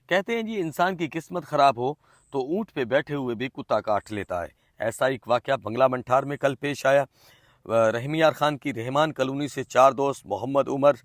कहते हैं जी इंसान की किस्मत खराब हो तो ऊंट पे बैठे हुए भी कुत्ता काट लेता है। ऐसा एक वाकया बंगला मंठार में कल पेश आया। रहमियार खान की रहमान कॉलोनी से चार दोस्त मोहम्मद उमर,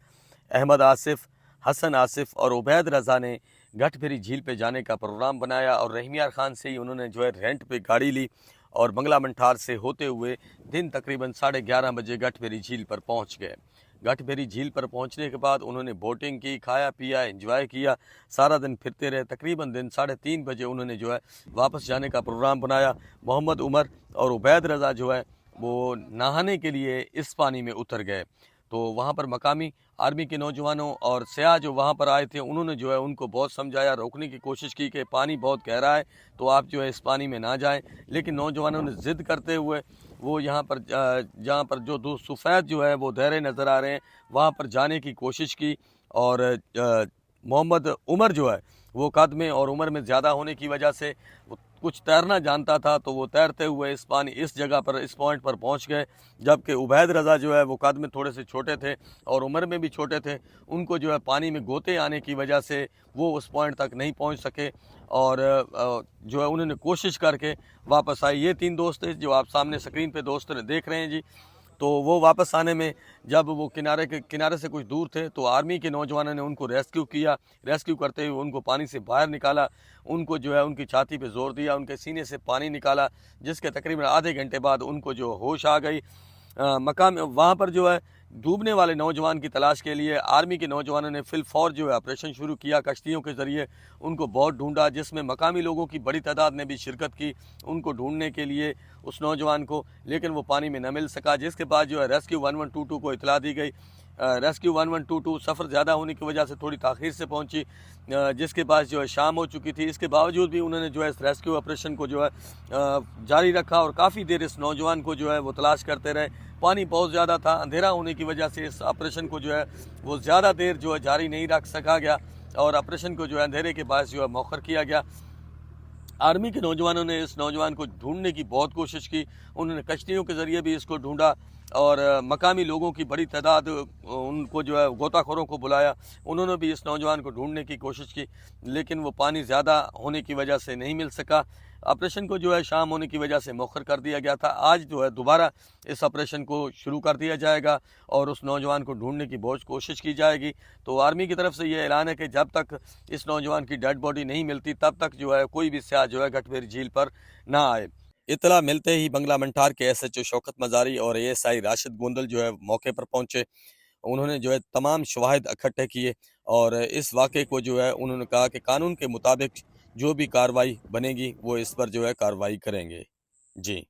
अहमद आसिफ, हसन आसिफ और उबैद रज़ा ने गठभेरी झील पे जाने का प्रोग्राम बनाया और रहमियार खान से ही उन्होंने रेंट पे गाड़ी ली और बंगला मंठार से होते हुए दिन तकरीबन 11:30 बजे गठभेरी झील पर पहुंच गए। गठभेरी झील पर पहुंचने के बाद उन्होंने बोटिंग की, खाया पिया, एंजॉय किया, सारा दिन फिरते रहे। तकरीबन दिन 3:30 बजे उन्होंने वापस जाने का प्रोग्राम बनाया। मोहम्मद उमर और उबैद रज़ा वो नहाने के लिए इस पानी में उतर गए। तो वहाँ पर मकामी आर्मी के नौजवानों और सयाह जो वहाँ पर आए थे उन्होंने उनको बहुत समझाया, रोकने की कोशिश की कि पानी बहुत गहरा है तो आप इस पानी में ना जाएं। लेकिन नौजवानों ने ज़िद करते हुए वो यहाँ पर जहाँ पर जो दो सफ़ेद वो धैर्य नज़र आ रहे हैं वहाँ पर जाने की कोशिश की। और मोहम्मद उमर वो कद में और उम्र में ज़्यादा होने की वजह से कुछ तैरना जानता था तो वो तैरते हुए इस जगह पर, इस पॉइंट पर पहुंच गए। जबकि उबैद रज़ा वो कद में थोड़े से छोटे थे और उम्र में भी छोटे थे, उनको पानी में गोते आने की वजह से वो उस पॉइंट तक नहीं पहुंच सके और उन्होंने कोशिश करके वापस आए। ये तीन दोस्त थे जो आप सामने स्क्रीन पे दोस्त देख रहे हैं जी। तो वो वापस आने में जब वो किनारे से कुछ दूर थे तो आर्मी के नौजवानों ने उनको रेस्क्यू किया। रेस्क्यू करते हुए उनको पानी से बाहर निकाला, उनको उनकी छाती पे जोर दिया, उनके सीने से पानी निकाला, जिसके तकरीबन आधे घंटे बाद उनको होश आ गई। मकाम वहाँ पर डूबने वाले नौजवान की तलाश के लिए आर्मी के नौजवानों ने फिल फौर ऑपरेशन शुरू किया। कश्तियों के ज़रिए उनको बहुत ढूंढा, जिसमें मकामी लोगों की बड़ी तादाद ने भी शिरकत की उनको ढूंढने के लिए उस नौजवान को, लेकिन वो पानी में न मिल सका। जिसके बाद रेस्क्यू 1122 को इतला दी गई। रेस्क्यू 1122 सफ़र ज़्यादा होने की वजह से थोड़ी ताख़ीर से पहुंची, जिसके बाद शाम हो चुकी थी। इसके बावजूद भी उन्होंने इस रेस्क्यू ऑपरेशन को जारी रखा और काफ़ी देर इस नौजवान को वो तलाश करते रहे। पानी बहुत ज़्यादा था, अंधेरा होने की वजह से इस ऑपरेशन को वो ज़्यादा देर जारी नहीं रख सका गया और ऑपरेशन को अंधेरे के बायस मौखर किया गया। आर्मी के नौजवानों ने इस नौजवान को ढूंढने की बहुत कोशिश की, उन्होंने कश्तियों के ज़रिए भी इसको ढूंढा और मकामी लोगों की बड़ी तादाद उनको गोताखोरों को बुलाया, उन्होंने भी इस नौजवान को ढूंढने की कोशिश की, लेकिन वो पानी ज़्यादा होने की वजह से नहीं मिल सका। ऑपरेशन को शाम होने की वजह से मौखर कर दिया गया था। आज दोबारा इस ऑपरेशन को शुरू कर दिया जाएगा और उस नौजवान को ढूंढने की बहुत कोशिश की जाएगी। तो आर्मी की तरफ से ये ऐलान है कि जब तक इस नौजवान की डेड बॉडी नहीं मिलती तब तक कोई भी सयाह गठभेरी झील पर ना आए। इतला मिलते ही बंगला मंठार के SHO शौकत मजारी और ASI राशिद गोंदल मौके पर पहुंचे। उन्होंने तमाम शवाहिद इकट्ठे किए और इस वाक़े को उन्होंने कहा कि कानून के मुताबिक जो भी कार्रवाई बनेगी वो इस पर कार्रवाई करेंगे। जी।